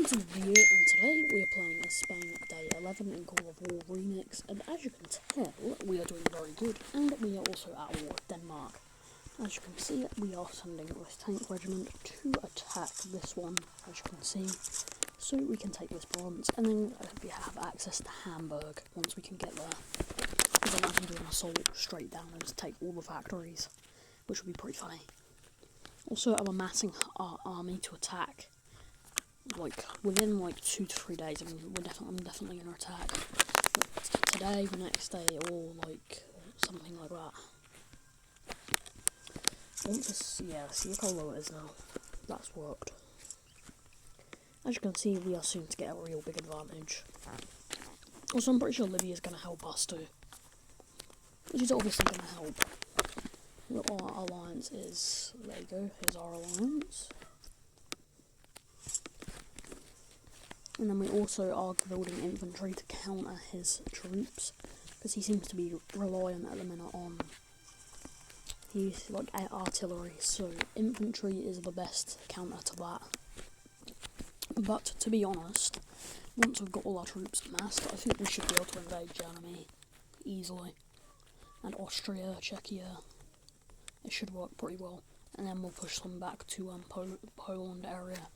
To the video, and today we are playing as Spain Day 11 in Call of War Remix, and as you can tell, we are doing very good, and we are also at war with Denmark. As you can see, we are sending this tank regiment to attack this one, as you can see, so we can take this province, and then we have access to Hamburg once we can get there. Because then I can do an assault straight down and just take all the factories, which would be pretty funny. Also, I'm amassing our army to attack. Within 2 to 3 days, I'm definitely gonna attack. But today, the next day, or something like that. See look how low it is now. That's worked. As you can see, we are soon to get a real big advantage. Also, I'm pretty sure Libya is gonna help us too, which is obviously gonna help. What our alliance is. There you go. Here's our alliance. And then we also are building infantry to counter his troops, because he seems to be reliant at the minute on artillery, so infantry is the best counter to that. But to be honest, once we've got all our troops amassed, I think we should be able to invade Germany easily, and Austria, Czechia. It should work pretty well, and then we'll push them back to Poland area.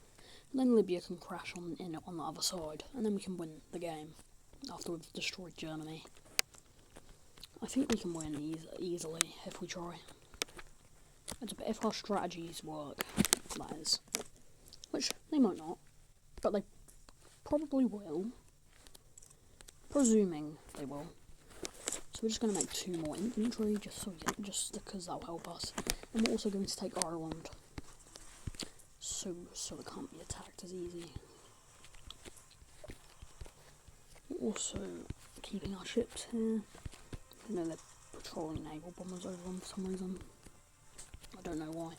And then Libya can crash on the other side, and then we can win the game after we've destroyed Germany. I think we can win easily if we try. If our strategies work, that is. Which they might not, but they probably will. Presuming they will. So we're just going to make 2 more infantry, just because that'll help us. And we're also going to take Ireland. So it can't be attacked as easy. We're also keeping our ships here. I know they're patrolling naval bombers over them for some reason. I don't know why.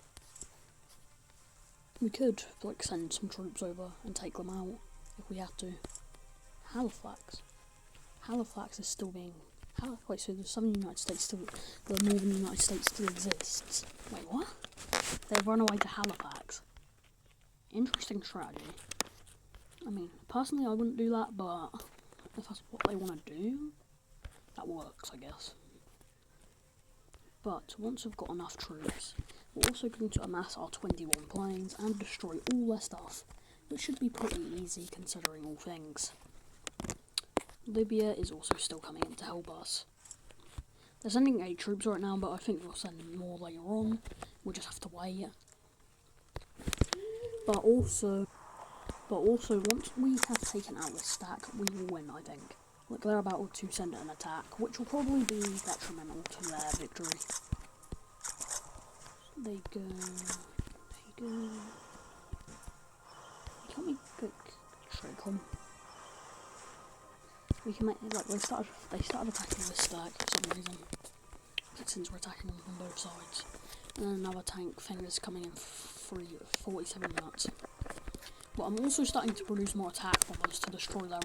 We could send some troops over and take them out if we had to. Halifax is still being. Wait, so the Southern United States the Northern United States still exists. Wait, what? They've run away to Halifax. Interesting strategy. I mean, personally I wouldn't do that, but if that's what they want to do, that works, I guess. But once we've got enough troops, we're also going to amass our 21 planes and destroy all their stuff, which should be pretty easy considering all things. Libya is also still coming in to help us. They're sending 8 troops right now, but I think they'll send more later on. We'll just have to wait. But also, once we have taken out this stack, we will win, I think. They're about to send an attack, which will probably be detrimental to their victory. There you go. Can't we trick them? We can make they started attacking this stack for some reason. Since we're attacking them from both sides. And then another tank thing is coming in 47 minutes. But I'm also starting to produce more attack bombers to destroy their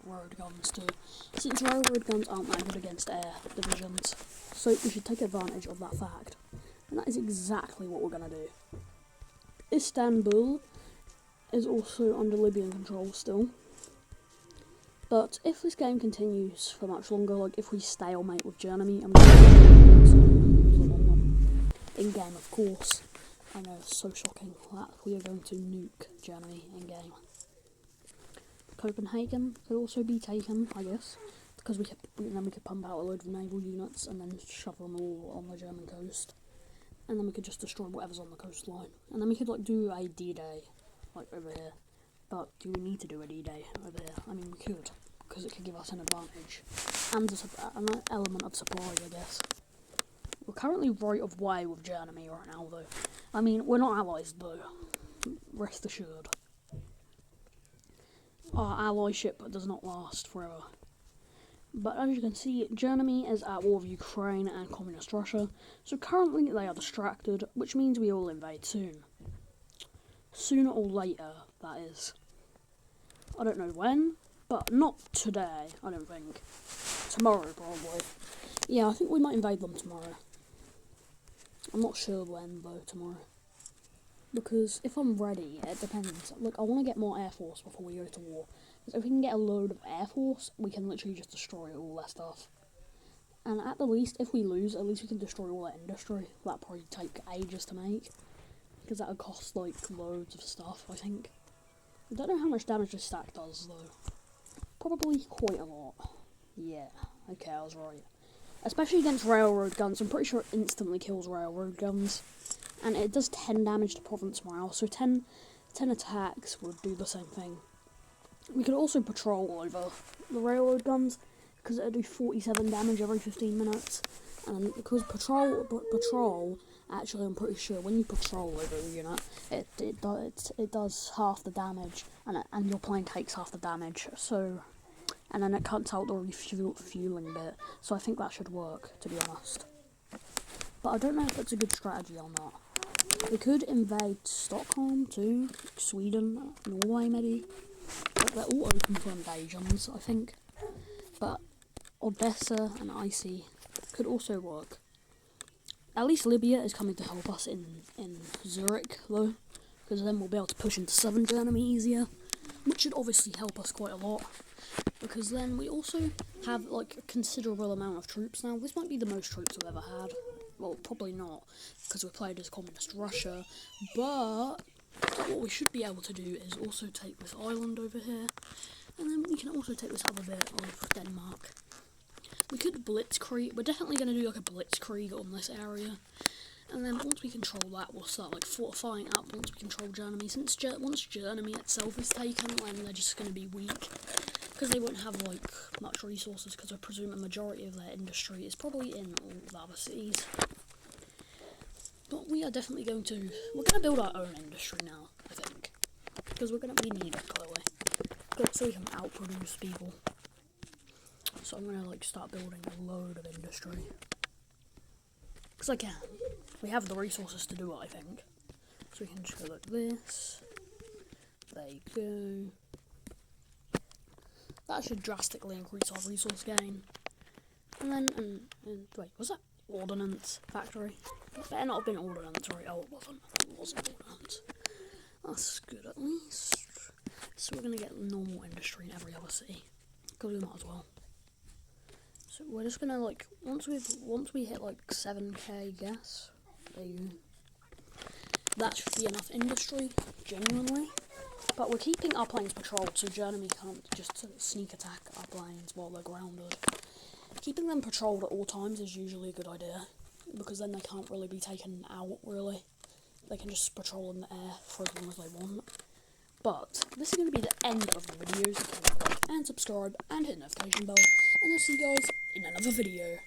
road guns too. Since railroad guns aren't that good against air divisions, so we should take advantage of that fact. And that is exactly what we're going to do. Istanbul is also under Libyan control still. But if this game continues for much longer, if we stalemate with Germany, I'm going to in-game, of course. I know, it's so shocking that we are going to nuke Germany in-game. Copenhagen could also be taken, I guess, because then we could pump out a load of naval units and then shove them all on the German coast. And then we could just destroy whatever's on the coastline. And then we could do a D-Day, over here. But do we need to do a D-Day over here? I mean, we could, because it could give us an advantage. And an element of surprise, I guess. We're currently right of way with Germany right now, though. I mean, we're not allies, though. Rest assured. Our allyship does not last forever. But as you can see, Germany is at war with Ukraine and Communist Russia, so currently they are distracted, which means we will invade soon. Sooner or later, that is. I don't know when, but not today, I don't think. Tomorrow, probably. Yeah, I think we might invade them tomorrow. I'm not sure when, though, tomorrow. Because if I'm ready, it depends. Look, I want to get more Air Force before we go to war. Because if we can get a load of Air Force, we can literally just destroy all that stuff. And at the least, if we lose, at least we can destroy all that industry. That'd probably take ages to make. Because that would cost, like, loads of stuff, I think. I don't know how much damage this stack does, though. Probably quite a lot. Yeah, okay, I was right. Especially against railroad guns, I'm pretty sure it instantly kills railroad guns. And it does 10 damage to province morale, so 10 attacks would do the same thing. We could also patrol over the railroad guns, because it would do 47 damage every 15 minutes. And because patrol, actually I'm pretty sure when you patrol over a unit, it does half the damage, and your plane takes half the damage, so... And then it cuts out the refueling bit, so I think that should work, to be honest. But I don't know if it's a good strategy or not. We could invade Stockholm too, Sweden, Norway maybe. Like, they're all open for invasions, I think. But Odessa and Icy could also work. At least Libya is coming to help us in Zurich, though, because then we'll be able to push into southern Germany easier, which should obviously help us quite a lot. Because then we also have, like, a considerable amount of troops now. This might be the most troops we've ever had. Well, probably not, because we played as Communist Russia. But what we should be able to do is also take this island over here. And then we can also take this other bit of Denmark. We could blitzkrieg. We're definitely going to do, like, a blitzkrieg on this area. And then once we control that, we'll start, like, fortifying up once we control Germany. Since once Germany itself is taken, then they're just going to be weak. Because they won't have, like, much resources, because I presume a majority of their industry is probably in all the other cities. But we are definitely we're going to build our own industry now, I think. Because we need it, clearly. So we can outproduce people. So I'm going to, like, start building a load of industry. Because I can. We have the resources to do it, I think. So we can just go like this. There you go. That should drastically increase our resource gain. And then, wait, was that ordnance factory? That better not have been ordnance, right? Oh, it wasn't. It wasn't ordnance. That's good at least. So we're going to get normal industry in every other city. Because we might as well. So we're just going to, like, once we hit, like, 7k gas, there you go. That should be enough industry, genuinely. But we're keeping our planes patrolled so Germany can't just sneak attack our planes while they're grounded. Keeping them patrolled at all times is usually a good idea, because then they can't really be taken out, really. They can just patrol in the air for as long as they want. But this is going to be the end of the video, so like and subscribe and hit the notification bell, and I'll see you guys in another video.